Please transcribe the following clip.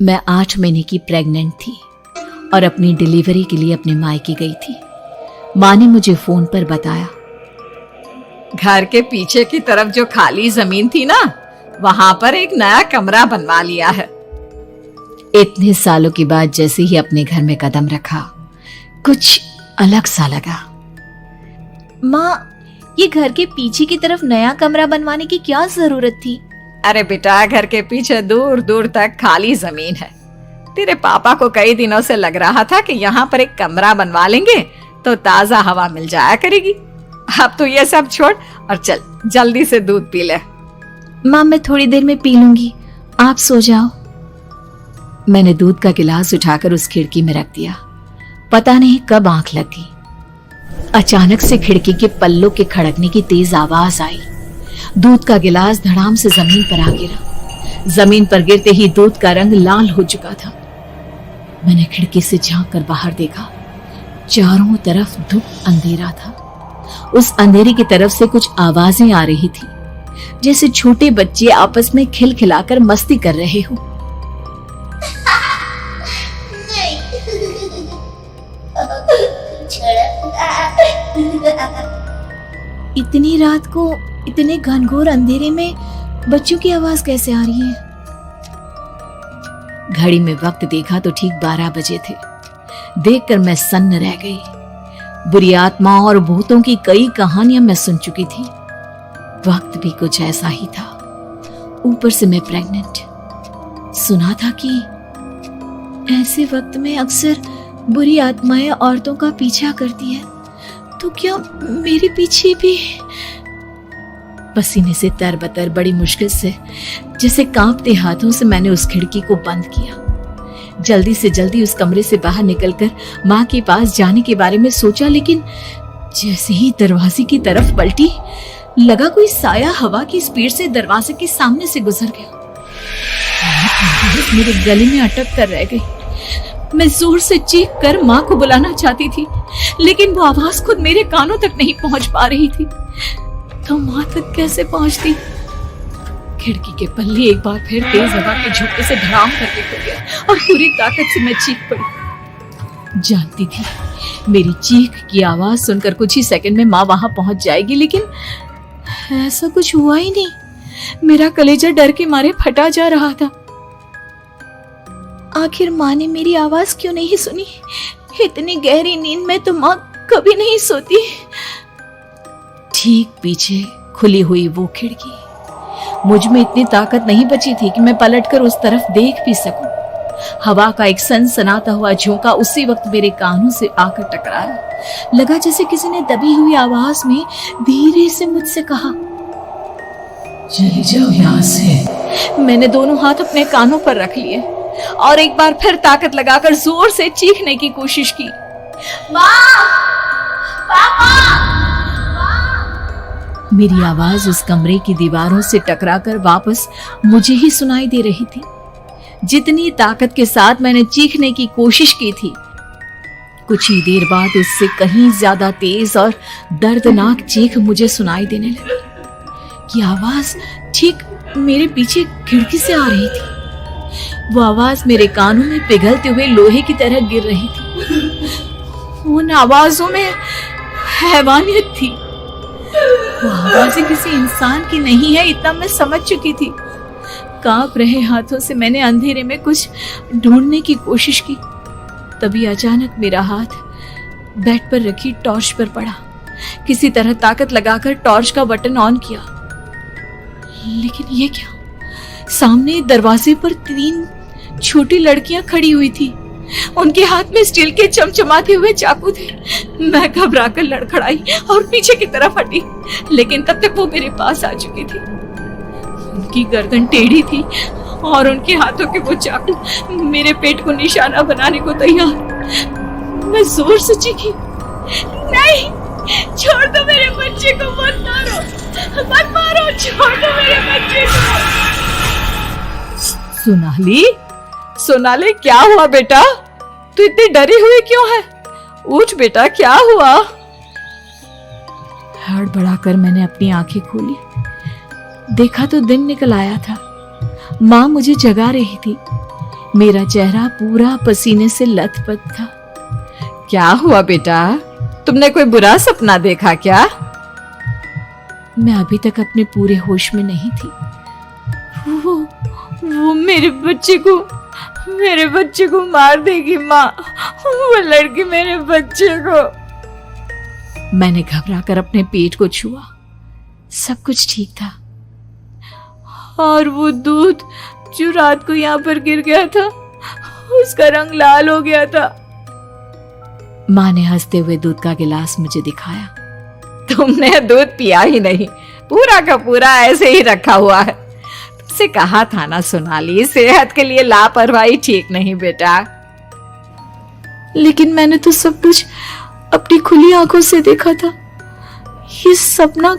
मैं 8 महीने की प्रेग्नेंट थी और अपनी डिलीवरी के लिए अपने मायके गई थी। माँ ने मुझे फोन पर बताया, घर के पीछे की तरफ जो खाली जमीन थी ना, वहां पर एक नया कमरा बनवा लिया है। इतने सालों के बाद जैसे ही अपने घर में कदम रखा, कुछ अलग सा लगा। माँ, ये घर के पीछे की तरफ नया कमरा बनवाने की क्या जरूरत थी? अरे बेटा, घर के पीछे दूर दूर तक खाली जमीन है। तेरे पापा को कई दिनों से लग रहा था कि यहाँ पर एक कमरा बनवा लेंगे तो ताजा हवा मिल जाया करेगी। अब तो ये सब छोड़ और चल जल्दी से दूध पी ले। माँ, मैं थोड़ी देर में पी लूंगी, आप सो जाओ। मैंने दूध का गिलास उठाकर उस खिड़की में रख दिया। पता नहीं कब आंख लगी, अचानक से खिड़की के पल्लों के खड़कने की तेज आवाज आई। दूध का गिलास धड़ाम से जमीन पर आ गिरा। जमीन पर गिरते ही दूध का रंग लाल हो चुका था। मैंने खिड़की से झांक कर बाहर देखा। चारों तरफ धूप अंधेरा था। उस अंधेरे की तरफ से कुछ आवाजें आ रही थी, जैसे छोटे बच्चे आपस में खिलखिलाकर मस्ती कर रहे हो। इतनी रात को इतने घनघोर अंधेरे में बच्चों की आवाज कैसे आ रही है? घड़ी में वक्त देखा तो ठीक 12 बजे थे। देखकर मैं सन्न रह गई। बुरी आत्माओं और भूतों की कई कहानियां मैं सुन चुकी थी। वक्त भी कुछ ऐसा ही था। ऊपर से मैं प्रेग्नेंट। सुना था कि ऐसे वक्त में अक्सर बुरी आत्माएं औरतों का पीछा करती है, तो क्या मेरे पीछे भी? पसीने से तरबतर बड़ी मुश्किल से, जैसे कांपते हाथों से मैंने उस खिड़की को बंद किया। जल्दी से जल्दी उस कमरे से बाहर निकलकर माँ के पास जाने के बारे में सोचा, लेकिन जैसे ही दरवाजे की तरफ पलटी, लगा कोई साया हवा की स्पीड से दरवाजे के सामने से गुजर गया। मेरे गले में अटक कर रह गई। मैं जोर से चीख कर माँ को बुलाना चाहती थी, लेकिन वो आवाज खुद मेरे कानों तक नहीं पहुंच पा रही थी। तो माँ तक कैसे पहुंचती? खिड़की के पल्ले एक बार फिर तेज हवा के झोंके से धड़ाम करके खुल गया और पूरी ताकत से मैं चीख पड़ी। जानती थी मेरी चीख की आवाज सुनकर कुछ ही सेकंड में माँ वहां पहुंच जाएगी, लेकिन ऐसा कुछ हुआ ही नहीं। मेरा कलेजा डर के मारे फटा जा रहा था। आखिर माँ ने मेरी आवाज क्यों नहीं सुनी? इतनी गहरी नींद में तो माँ कभी नहीं सोती। ठीक पीछे खुली हुई वो खिड़की। मुझ में इतनी ताकत नहीं बची थी कि मैं पलटकर उस तरफ देख भी सकूं। हवा का एक सनसनाता हुआ झोंका उसी वक्त मेरे कानों से आकर टकराया। लगा जैसे किसी ने दबी हुई आवाज में धीरे से मुझसे कहा, चली जाओ यहाँ से। मैंने दोनों हाथ अपने कानों पर रख लिए और एक बार फिर ताकत लगाकर जोर से चीखने की कोशिश की। मेरी आवाज उस कमरे की दीवारों से टकराकर वापस मुझे ही सुनाई दे रही थी। जितनी ताकत के साथ मैंने चीखने की कोशिश की थी, कुछ ही देर बाद उससे कहीं ज्यादा तेज और दर्दनाक चीख मुझे सुनाई देने लगी। ये आवाज ठीक मेरे पीछे खिड़की से आ रही थी। वो आवाज मेरे कानों में पिघलते हुए लोहे की तरह गिर रही थी। उन आवाजों में हैवानियत थी। वो आवाजें किसी इंसान की नहीं है, इतना मैं समझ चुकी थी। कांप रहे हाथों से मैंने अंधेरे में कुछ ढूंढने की कोशिश की। तभी अचानक मेरा हाथ बेड पर रखी टॉर्च पर पड़ा। किसी तरह ताकत लगाकर टॉर्च का बटन ऑन किया, लेकिन ये क्या? सामने दरवाजे पर 3 छोटी लड़कियां खड़ी हुई थी। उनके हाथ में स्टील के चमचमाते हुए चाकू थे। मैं घबराकर लड़खड़ाई और पीछे की तरफ हटी, लेकिन तब तक वो मेरे पास आ चुकी थी। उनकी गर्दन टेढ़ी थी और उनके हाथों के वो चाकू मेरे पेट को निशाना बनाने को तैयार। मैं जोर से चीखी, नहीं, छोड़ दो मेरे बच्चे को, मत मारो, मत मारो, छोड़ दो मेरे बच्चे को। सोनाली, क्या हुआ बेटा? तू इतनी डरी हुई क्यों है? उठ बेटा, क्या हुआ? हड़बड़ाकर मैंने अपनी आंखें खोली। देखा तो दिन निकल आया था। माँ मुझे जगा रही थी। मेरा चेहरा पूरा पसीने से लथपथ था। क्या हुआ बेटा, तुमने कोई बुरा सपना देखा क्या? मैं अभी तक अपने पूरे होश में नहीं थी। वो मेरे बच्चे को मार देगी माँ। वो लड़की मेरे बच्चे को। मैंने घबरा कर अपने पेट को छुआ। सब कुछ ठीक था। और वो दूध जो रात को यहाँ पर गिर गया था, उसका रंग लाल हो गया था। माँ ने हंसते हुए दूध का गिलास मुझे दिखाया। तुमने दूध पिया ही नहीं, पूरा का पूरा ऐसे ही रखा हुआ है। तुमसे कहा था ना सोनाली, सेहत के लिए लापरवाही ठीक नहीं बेटा। लेकिन मैंने तो सब कुछ अपनी खुली आंखों से देखा था। ये सपना